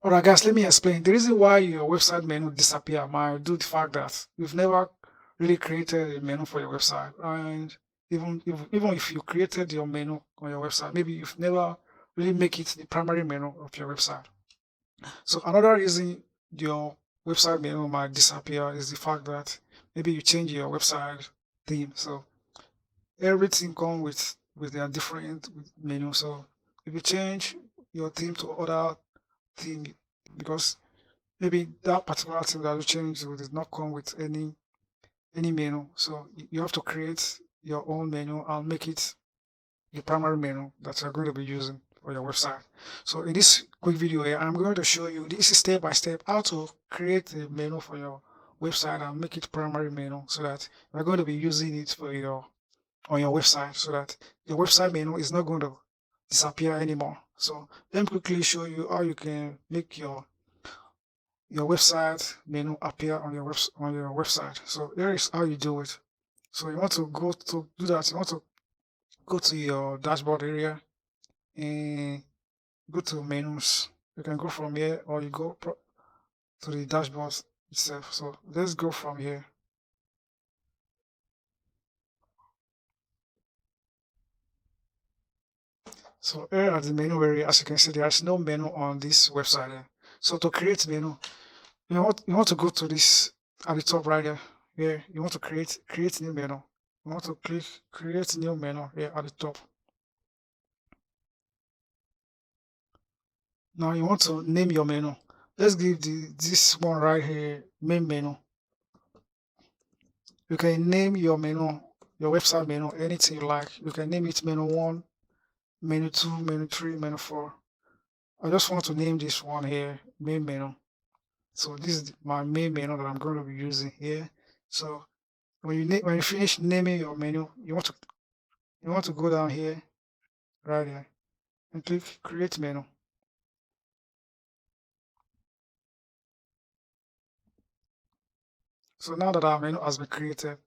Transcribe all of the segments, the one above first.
Alright guys, let me explain. The reason why your website menu disappear might due to the fact that you've never really created a menu for your website. And even if you created your menu on your website, maybe you've never really make it the primary menu of your website. So another reason your website menu might disappear is the fact that maybe you change your website theme. So everything comes with their different menu. So if you change your theme to other theme, because maybe that particular thing that you change does not come with any menu, so you have to create your own menu and make it the primary menu that you're going to be using for your website. So in this quick video here, I'm going to show you this is step by step how to create a menu for your website and make it primary menu so that you're going to be using it for your on your website, so that your website menu is not going to disappear anymore. So let me quickly show you how you can make your website menu appear on your website. So here is how you do it. So you want to go to do that. You want to go to your dashboard area and go to menus. You can go from here or you go to the dashboard itself. So let's go from here. So here at the menu area, as you can see, there is no menu on this website here. So to create menu, you want to go to this at the top right here. Here you want to create new menu. You want to click create new menu here at the top. Now you want to name your menu. Let's give this one right here main menu. You can name your menu, your website menu, anything you like. You can name it menu 1, menu 2, menu 3, menu 4. I just want to name this one here main menu. So this is my main menu that I'm going to be using here. So when you finish naming your menu, you want to go down here, right here, and click create menu. So now that our menu has been created,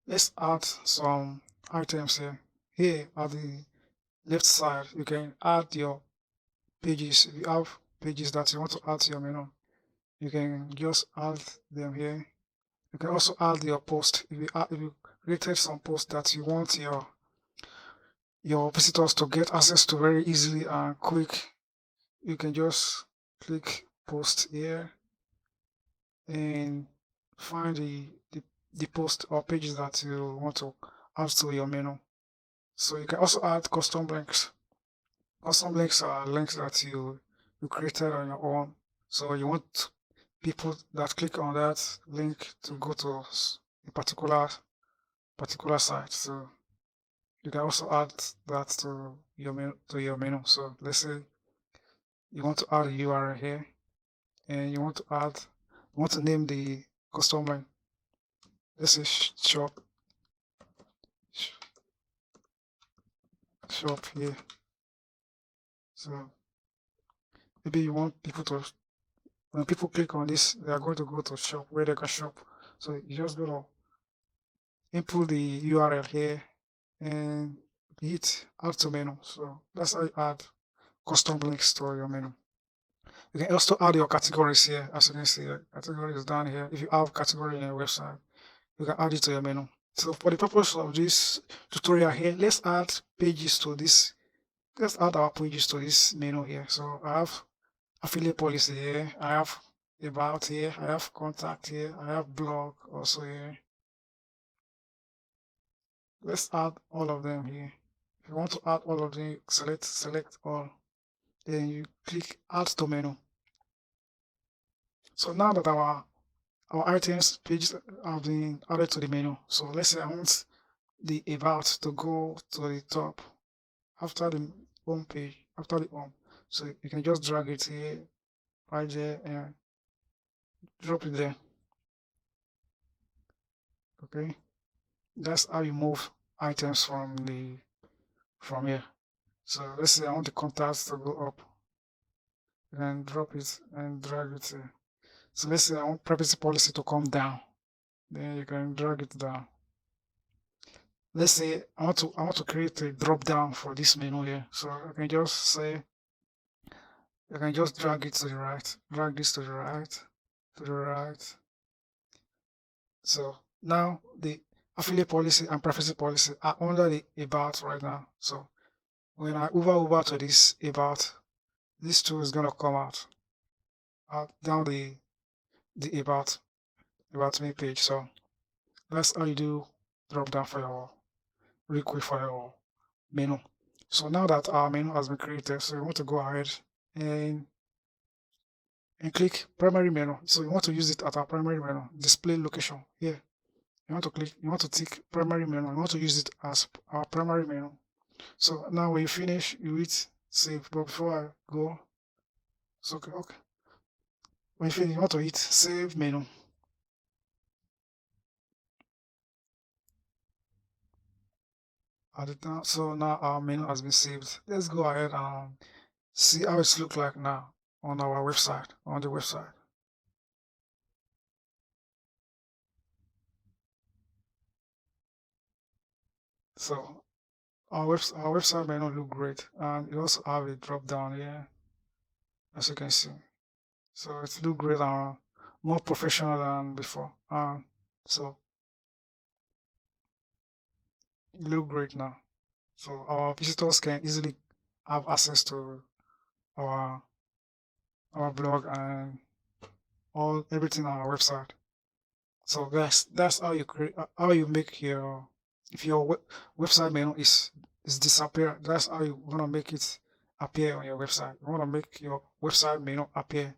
let's add some items here. Here at the left side, you can add your pages. If you have pages that you want to add to your menu, you can just add them here. You can also add your post. If you created some posts that you want your visitors to get access to very easily and quick, you can just click post here and find the post or pages that you want to add to your menu. So you can also add custom links. Custom links are links that you created on your own. So you want people that click on that link to go to a particular site. So you can also add that to your menu. So let's say you want to add a URL here, and you want to name the custom link. Let's say shop here. So maybe you want people to, when people click on this, they are going to go to shop where they can shop. So you just go to input the URL here and hit add to menu. So that's how you add custom links to your menu. You can also add your categories here. As you can see, category is down here. If you have category in your website, you can add it to your menu. So for the purpose of this tutorial here, let's add pages to this. Let's add our pages to this menu here. So I have affiliate policy here. I have about here. I have contact here. I have blog also here. Let's add all of them here. If you want to add all of them, select all. Then you click add to menu. So now that our items pages have been added to the menu. So let's say I want the about to go to the top after the home page, after the home. So you can just drag it here, right there, and drop it there. Okay, that's how you move items from here. So let's say I want the contacts to go up, and drop it and drag it here. So let's say I want privacy policy to come down, then you can drag it down. Let's say I want to create a drop down for this menu here. So I can just say You can just drag it to the right, drag this to the right, to the right. So now the affiliate policy and privacy policy are under the about right now. So when I hover over to this about, this tool is gonna come out down the about me page. So that's how you do drop down for your request for your menu. So now that our menu has been created, so you want to go ahead and click primary menu. So you want to use it at our primary menu, display location here. You want to tick primary menu. You want to use it as our primary menu. So now when you finish, you hit save. But before I go, it's okay. When you finish, you want to hit save menu. Add it down. So now our menu has been saved. Let's go ahead and see how it looks like now on our website, on the website. So our website may not look great, and it also have a drop down here, as you can see. So it look great and more professional than before. So it look great now. So our visitors can easily have access to our blog and everything on our website. So that's how you create, how you make your, if your website menu is disappear, that's how you want to make it appear on your website. You want to make your website menu appear.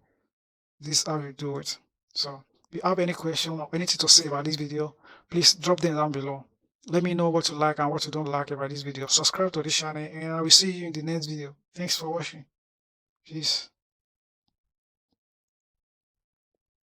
This is how you do it. So if you have any question or anything to say about this video, please drop them down below. Let me know what you like and what you don't like about this video. Subscribe to this channel and I will see you in the next video. Thanks for watching. Peace.